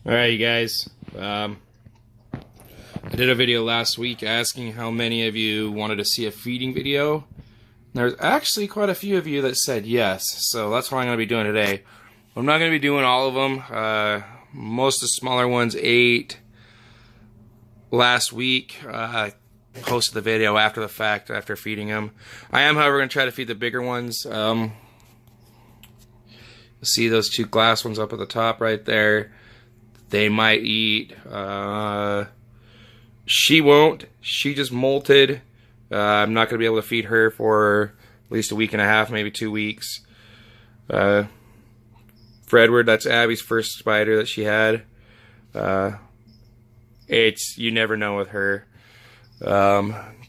Alright, you guys. I did a video last week asking how many of you wanted to see a feeding video. There's actually quite a few of you that said yes, so that's what I'm going to be doing today. I'm not going to be doing all of them. Most of the smaller ones ate last week. I posted the video after the fact, after feeding them. I am, however, going to try to feed the bigger ones. See those two glass ones up at the top right there. They might eat. She won't. She just molted. I'm not going to be able to feed her for at least a week and a half, maybe 2 weeks. Fredward, that's Abby's first spider that she had. You never know with her.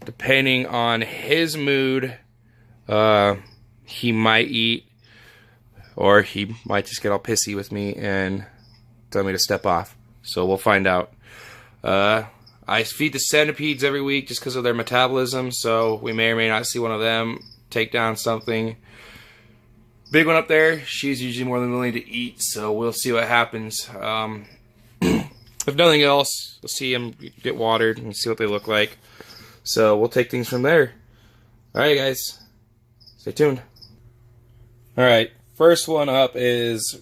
Depending on his mood, he might eat, or he might just get all pissy with me and tell me to step off. So we'll find out. I feed the centipedes every week just because of their metabolism, so we may or may not see one of them take down something. Big one up there, she's usually more than willing to eat, so we'll see what happens. If nothing else, we'll see them get watered and see what they look like. So we'll take things from there. Alright guys, stay tuned. Alright, first one up is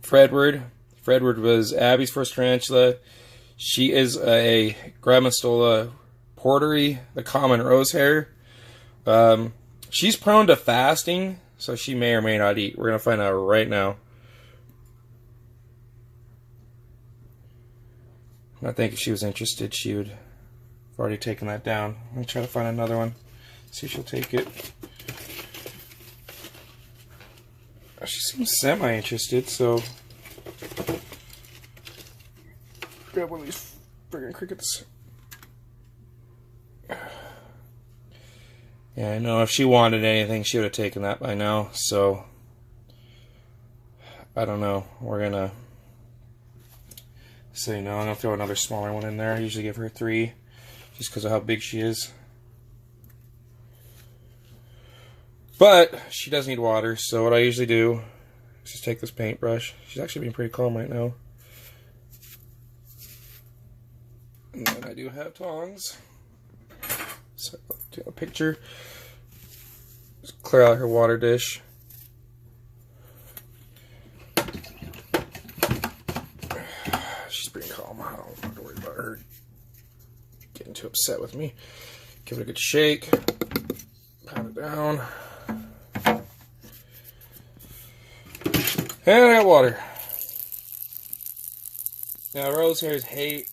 Fredward. Fredward was Abby's first tarantula. She is a grammostola porteri, the common rose hair. She's prone to fasting, so she may or may not eat. We're going to find out right now. I think if she was interested, she would have already taken that down. I'm going to try to find another one. See if she'll take it. She seems semi-interested, so grab one of these friggin' crickets. Yeah, I know if she wanted anything, she would have taken that by now, so I don't know. We're gonna say no. I'm gonna throw another smaller one in there. I usually give her 3 just because of how big she is. But she does need water, so what I usually do is just take this paintbrush. She's actually being pretty calm right now. And then I do have tongs. So I'll do a picture. Just clear out her water dish. She's pretty calm. I don't have to worry about her getting too upset with me. Give it a good shake. Pat it down. And I got water. Now rose hairs hate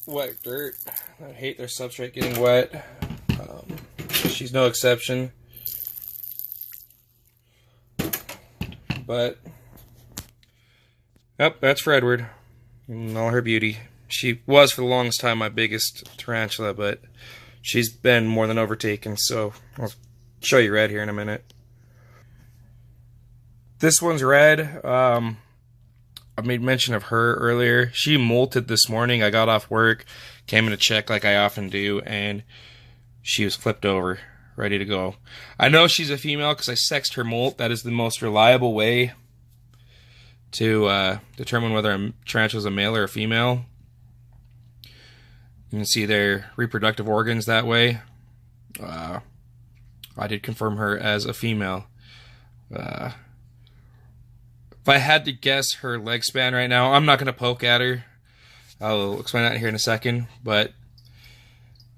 wet dirt. I hate their substrate getting wet. She's no exception. But yep, that's Fredward in all her beauty. She was for the longest time my biggest tarantula, but she's been more than overtaken, so I'll show you Red here in a minute. This one's Red. I made mention of her earlier. She molted this morning. I got off work, came in to check like I often do, and she was flipped over, ready to go. I know she's a female because I sexed her molt. That is the most reliable way to determine whether a tarantula is a male or a female. You can see their reproductive organs that way. I did confirm her as a female. If I had to guess her leg span right now, I'm not going to poke at her. I'll explain that here in a second, but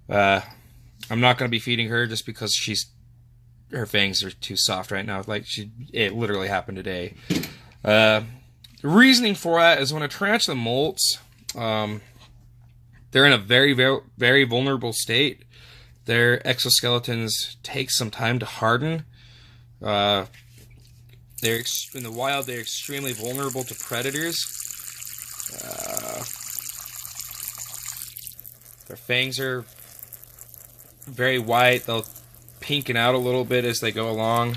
I'm not going to be feeding her just because her fangs are too soft right now. Like it literally happened today. The reasoning for that is when a tarantula molts, they're in a very, very, very vulnerable state. Their exoskeletons take some time to harden. In the wild, they're extremely vulnerable to predators. Their fangs are very white. They'll pinken out a little bit as they go along.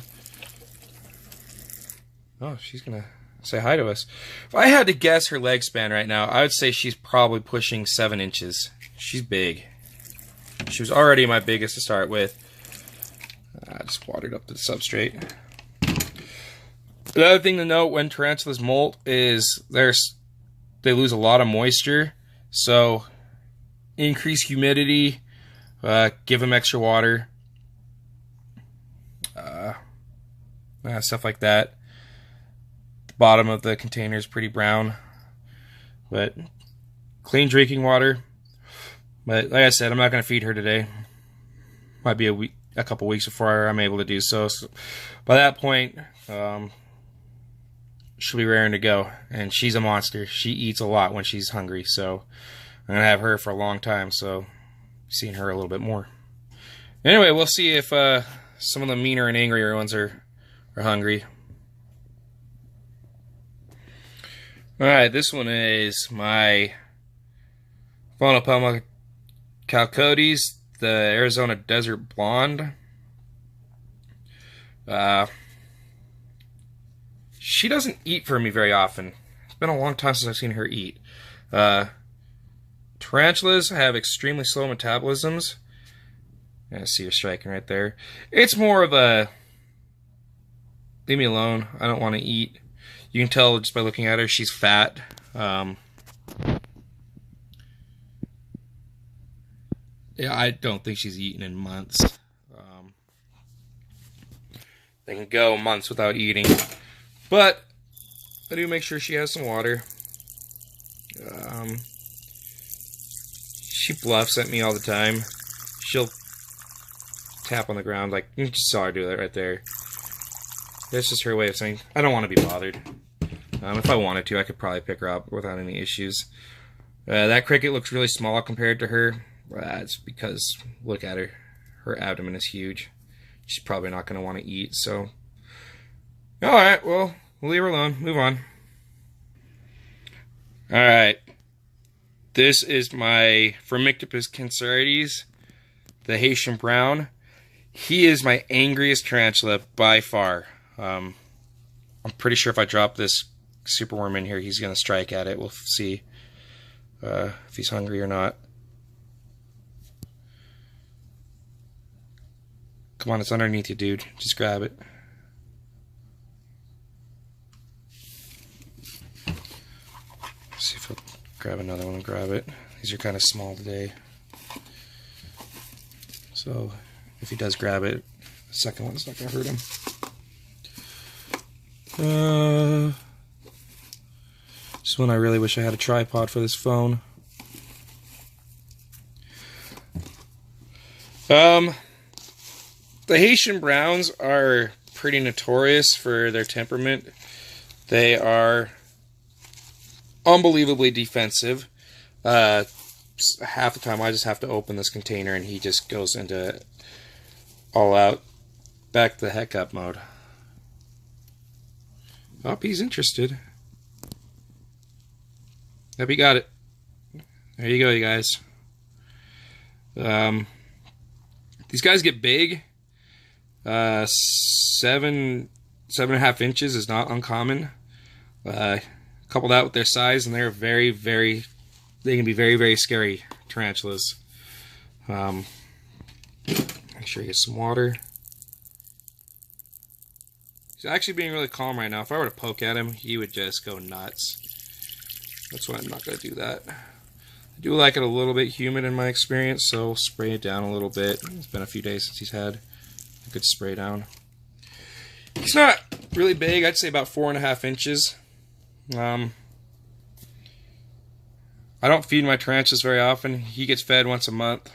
Oh, she's gonna say hi to us. If I had to guess her leg span right now, I would say she's probably pushing 7 inches. She's big. She was already my biggest to start with. I just watered up the substrate. The other thing to note when tarantulas molt is they lose a lot of moisture. So increase humidity, give them extra water, stuff like that. The bottom of the container is pretty brown, but clean drinking water. But like I said, I'm not going to feed her today. Might be a couple weeks before I'm able to do so. So by that point, she'll be raring to go. And she's a monster. She eats a lot when she's hungry. So I'm going to have her for a long time. So seeing her a little bit more. Anyway, we'll see if some of the meaner and angrier ones are hungry. Alright, this one is my aphonopelma chalcodes, the Arizona Desert Blonde. She doesn't eat for me very often. It's been a long time since I've seen her eat. Tarantulas have extremely slow metabolisms. I see her striking right there. It's more of a leave me alone, I don't want to eat. You can tell just by looking at her, she's fat. Yeah, I don't think she's eaten in months. They can go months without eating. But I do make sure she has some water. She bluffs at me all the time. She'll tap on the ground like you just saw her do that right there. That's just her way of saying, I don't want to be bothered. If I wanted to, I could probably pick her up without any issues. That cricket looks really small compared to her. It's because, look at her. Her abdomen is huge. She's probably not going to want to eat, so. Alright, well, we'll leave her alone. Move on. Alright. This is my phormictopus cancerides, the Haitian Brown. He is my angriest tarantula by far. I'm pretty sure if I drop this superworm in here, he's going to strike at it. We'll see if he's hungry or not. Come on, it's underneath you, dude. Just grab it. See if I'll grab another one and grab it. These are kind of small today. So if he does grab it, the second one's not going to hurt him. This one I really wish I had a tripod for this phone. The Haitian Browns are pretty notorious for their temperament. They are unbelievably defensive. Half the time I just have to open this container and he just goes into all out back the heck up mode. Oh, he's interested. Yep, he got it. There you go, you guys. These guys get big. 7.5 inches is not uncommon. Couple that with their size, and they're they can be very, very scary tarantulas. Make sure you get some water. He's actually being really calm right now. If I were to poke at him, he would just go nuts. That's why I'm not going to do that. I do like it a little bit humid in my experience, so spray it down a little bit. It's been a few days since he's had a good spray down. He's not really big. I'd say about 4.5 inches. I don't feed my tarantulas very often. He gets fed once a month.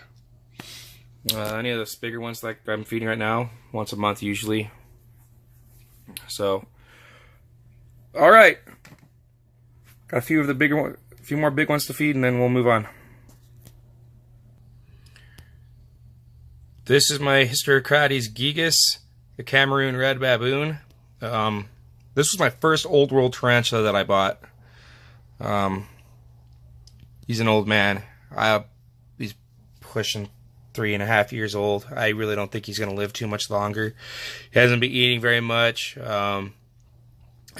Any of those bigger ones like I'm feeding right now, once a month usually. So, all right. Got a few of the bigger ones, a few more big ones to feed, and then we'll move on. This is my hysterocrates gigas, the Cameroon Red Baboon. This was my first old world tarantula that I bought. He's an old man. He's pushing 3.5 years old. I really don't think he's going to live too much longer. He hasn't been eating very much. I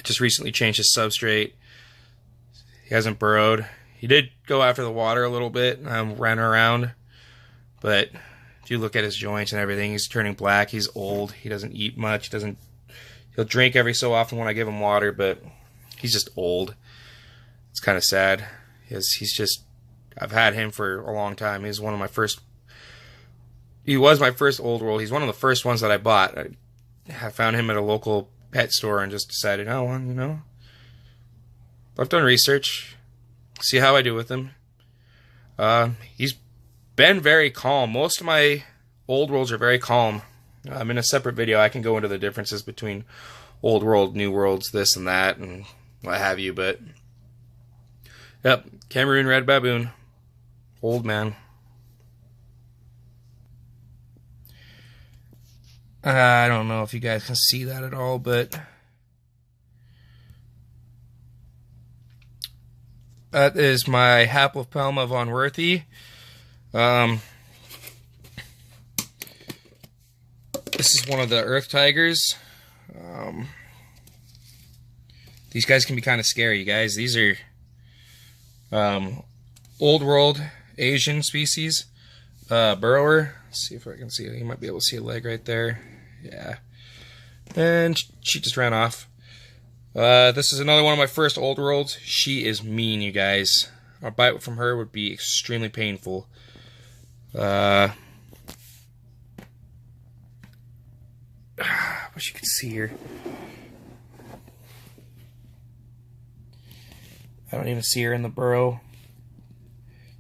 just recently changed his substrate. He hasn't burrowed. He did go after the water a little bit. Ran around. But if you look at his joints and everything, he's turning black. He's old. He doesn't eat much. He'll drink every so often when I give him water, but he's just old. It's kind of sad. He's just, I've had him for a long time. He was my first old world. He's one of the first ones that I bought. I found him at a local pet store and just decided, oh, well, you know, I've done research, see how I do with him. He's been very calm. Most of my old worlds are very calm. In a separate video, I can go into the differences between old world, new worlds, this and that, and what have you. But, yep, Cameroon Red Baboon. Old man. I don't know if you guys can see that at all, but that is my haplopelma vonwirthi. This is one of the earth tigers. These guys can be kind of scary, you guys. These are old world Asian species. Burrower. Let's see if I can see it. You might be able to see a leg right there. Yeah. And she just ran off. This is another one of my first old worlds. She is mean, you guys. A bite from her would be extremely painful. Wish you could see her. I don't even see her in the burrow.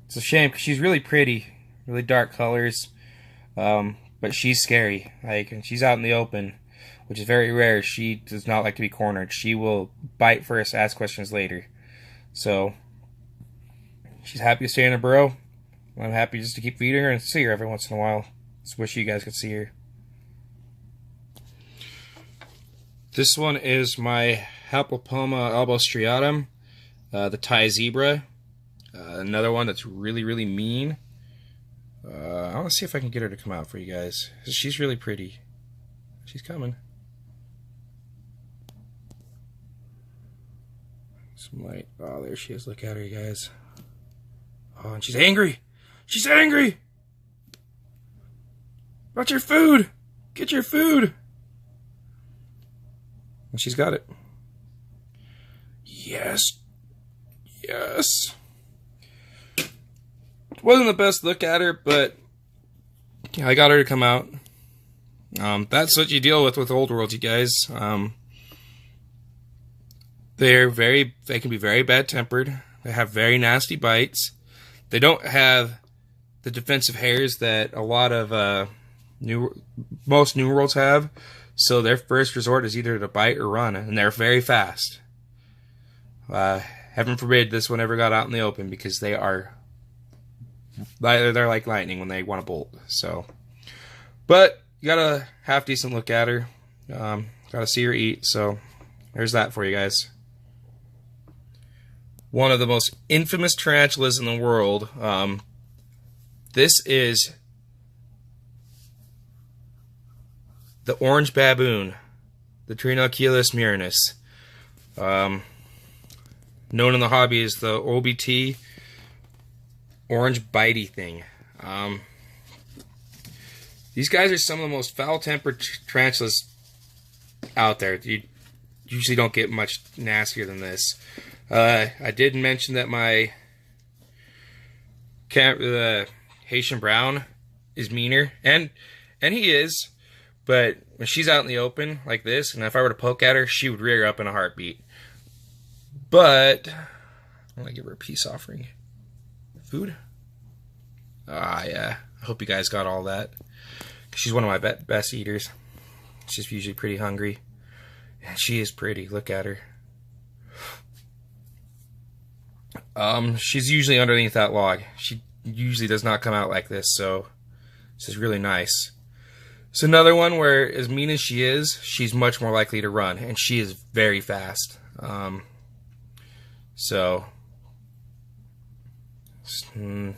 It's a shame because she's really pretty, really dark colors, but she's scary. Like, and she's out in the open, which is very rare. She does not like to be cornered. She will bite first, ask questions later. So she's happy to stay in her burrow. I'm happy just to keep feeding her and see her every once in a while. Just wish you guys could see her. This one is my haplopelma albostriatum, the Thai zebra. Another one that's really, really mean. I want to see if I can get her to come out for you guys. She's really pretty. She's coming. Some light. Oh, there she is. Look at her, you guys. Oh, and she's angry. She's angry! What's your food? Get your food! And she's got it. Yes. Yes. Wasn't the best look at her, but yeah, I got her to come out. That's what you deal with old worlds, you guys. They can be very bad tempered. They have very nasty bites. They don't have the defensive hairs that a lot of most new worlds have. So their first resort is either to bite or run, and they're very fast. Heaven forbid this one ever got out in the open, because they're like lightning when they want to bolt. So, but you got a half decent look at her. Got to see her eat. So there's that for you guys. One of the most infamous tarantulas in the world. This is the orange baboon, the Pterinochilus murinus. Known in the hobby as the OBT, orange bitey thing. These guys are some of the most foul-tempered tarantulas out there. You usually don't get much nastier than this. I did mention that my Haitian Brown is meaner, and he is, but when she's out in the open like this, and if I were to poke at her, she would rear up in a heartbeat. But I'm gonna give her a peace offering. Food? Ah, yeah. I hope you guys got all that. She's one of my best eaters. She's usually pretty hungry, and she is pretty. Look at her. She's usually underneath that log. She usually does not come out like this, so this is really nice. It's another one where, as mean as she is, she's much more likely to run, and she is very fast. So it's a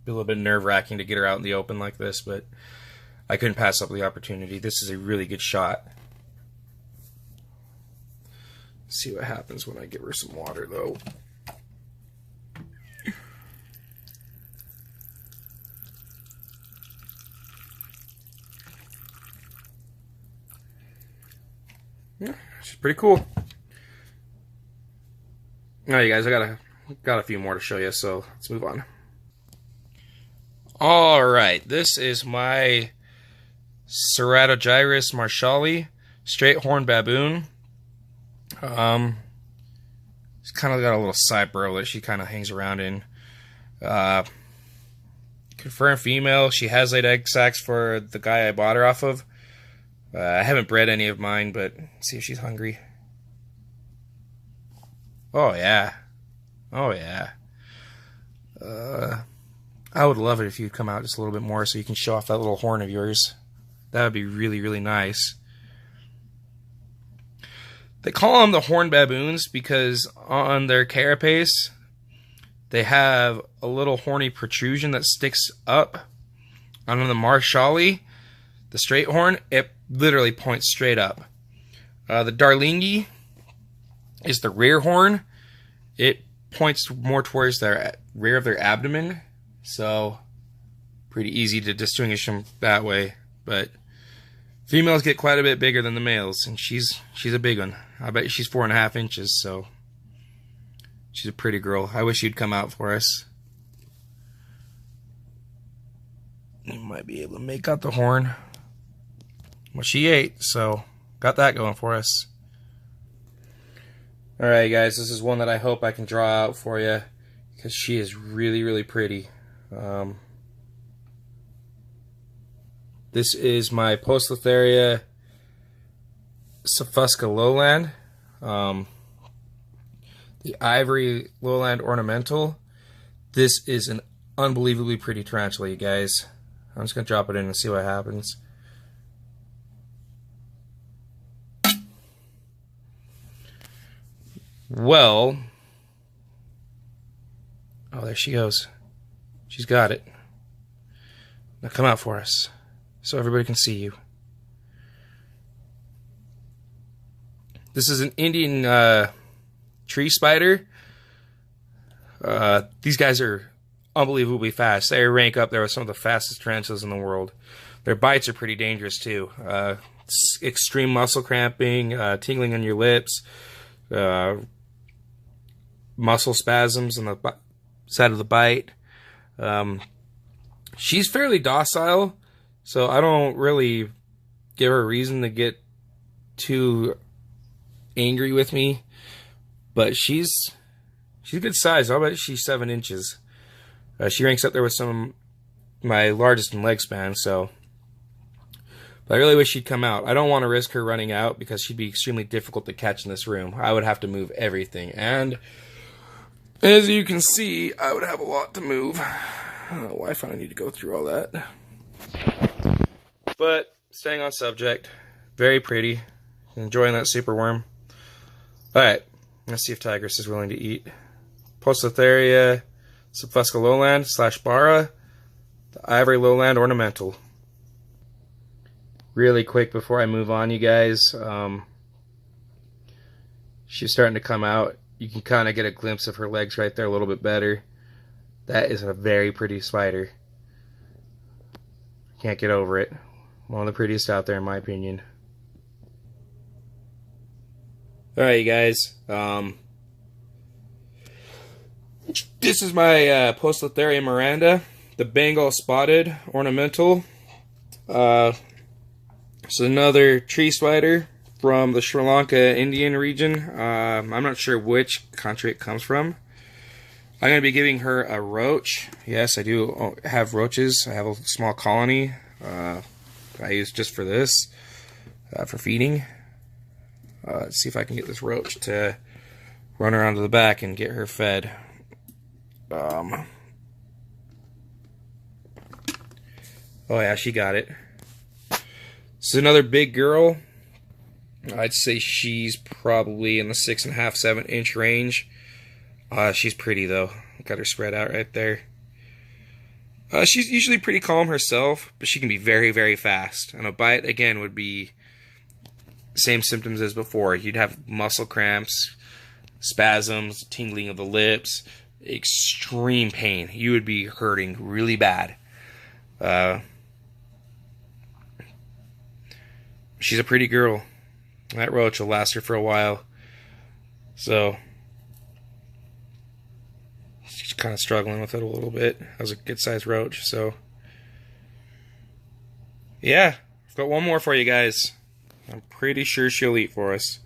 little bit nerve-wracking to get her out in the open like this, but I couldn't pass up the opportunity. This is a really good shot. Let's see what happens when I give her some water, though. Yeah, she's pretty cool. Alright, guys, I got a few more to show you, so let's move on. Alright, this is my ceratogyrus marshalli, straight horn baboon. She's kind of got a little side burrow that she kind of hangs around in. Confirmed female. She has laid egg sacs for the guy I bought her off of. I haven't bred any of mine, but let's see if she's hungry. Oh yeah. Oh yeah. I would love it if you'd come out just a little bit more so you can show off that little horn of yours. That would be really, really nice. They call them the horn baboons because on their carapace, they have a little horny protrusion that sticks up. On the marshalli, the straight horn, it literally points straight up. The darlingi is the rear horn. It points more towards their rear of their abdomen. So, pretty easy to distinguish them that way. But females get quite a bit bigger than the males, and she's a big one. I bet she's 4.5 inches, so she's a pretty girl. I wish you'd come out for us. You might be able to make out the horn. Well, she ate, so got that going for us. Alright, guys, this is one that I hope I can draw out for you because she is really, really pretty. This is my poecilotheria subfusca lowland. The ivory lowland ornamental. This is an unbelievably pretty tarantula, you guys. I'm just going to drop it in and see what happens. Well, oh, there she goes. She's got it. Now come out for us so everybody can see you. This is an Indian tree spider. These guys are unbelievably fast. They rank up there with some of the fastest tarantulas in the world. Their bites are pretty dangerous too. Extreme muscle cramping, tingling on your lips, muscle spasms on the side of the bite. She's fairly docile, so I don't really give her a reason to get too angry with me. But she's a good size. I'll bet she's 7 inches. She ranks up there with some of my largest in leg span, so. But I really wish she'd come out. I don't want to risk her running out because she'd be extremely difficult to catch in this room. I would have to move everything, and as you can see, I would have a lot to move. I don't know why I need to go through all that. But, staying on subject, very pretty. Enjoying that superworm. Alright, let's see if Tigris is willing to eat. Poecilotheria subfusca lowland / bara, the ivory lowland ornamental. Really quick before I move on, you guys, she's starting to come out. You can kind of get a glimpse of her legs right there a little bit better. That is a very pretty spider. Can't get over it. One of the prettiest out there in my opinion. Alright, you guys. This is my Poecilotheria miranda, the Bengal spotted ornamental. It's another tree spider from the Sri Lanka Indian region. I'm not sure which country it comes from. I'm going to be giving her a roach. Yes, I do have roaches. I have a small colony I use just for this, for feeding. Let's see if I can get this roach to run around to the back and get her fed. Oh yeah, she got it. This is another big girl. I'd say she's probably in the 6.5, 7 inch range. She's pretty though. Got her spread out right there. She's usually pretty calm herself, but she can be very, very fast. And a bite, again, would be same symptoms as before. You'd have muscle cramps, spasms, tingling of the lips, extreme pain. You would be hurting really bad. She's a pretty girl. That roach will last her for a while. So, She's kind of struggling with it a little bit. That was a good sized roach, so yeah, I've got one more for you guys. I'm pretty sure she'll eat for us.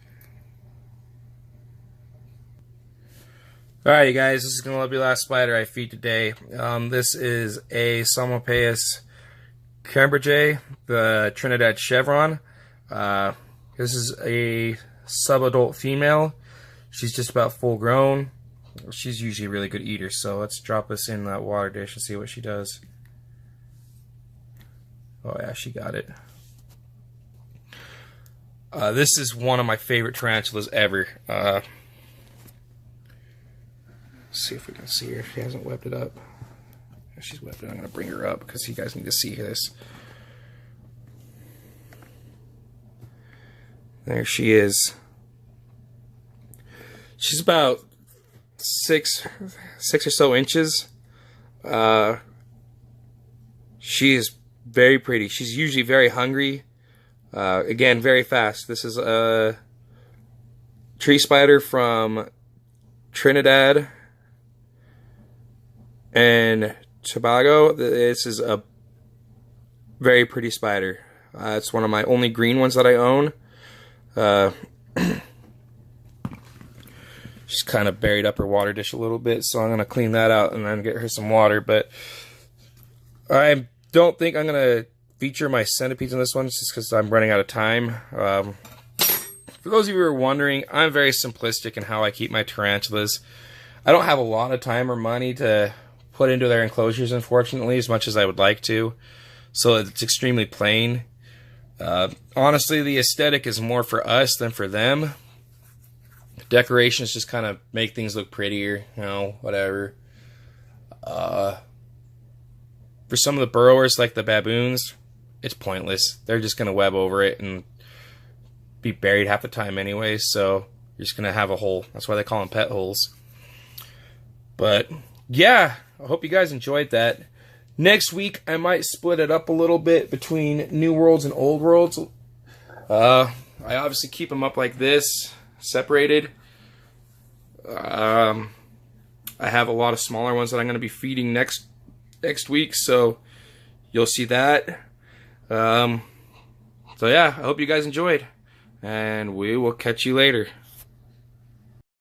Alright, you guys, this is going to be the last spider I feed today. This is a Psalmopoeus cambridgei, the Trinidad Chevron. This is a subadult female. She's just about full grown. She's usually a really good eater, so let's drop this in that water dish and see what she does. Oh yeah, she got it. This is one of my favorite tarantulas ever. Let's see if we can see her. She hasn't webbed it up. If she's webbed it, I'm going to bring her up because you guys need to see this. There she is. She's about six or so inches. She is very pretty. She's usually very hungry. Again, very fast. This is a tree spider from Trinidad and Tobago. This is a very pretty spider. It's one of my only green ones that I own. She's kind of buried up her water dish a little bit, so I'm going to clean that out and then get her some water. But I don't think I'm going to feature my centipedes in this one just because I'm running out of time. For those of you who are wondering, I'm very simplistic in how I keep my tarantulas. I don't have a lot of time or money to put into their enclosures, unfortunately, as much as I would like to. So it's extremely plain. Honestly, the aesthetic is more for us than for them. Decorations just kind of make things look prettier, you know, whatever. For some of the burrowers, like the baboons, it's pointless. They're just going to web over it and be buried half the time anyway, so you're just going to have a hole. That's why they call them pet holes. But, yeah, I hope you guys enjoyed that. Next week, I might split it up a little bit between New Worlds and Old Worlds. I obviously keep them up like this, separated. I have a lot of smaller ones that I'm going to be feeding next week, so you'll see that. So yeah, I hope you guys enjoyed, and we will catch you later.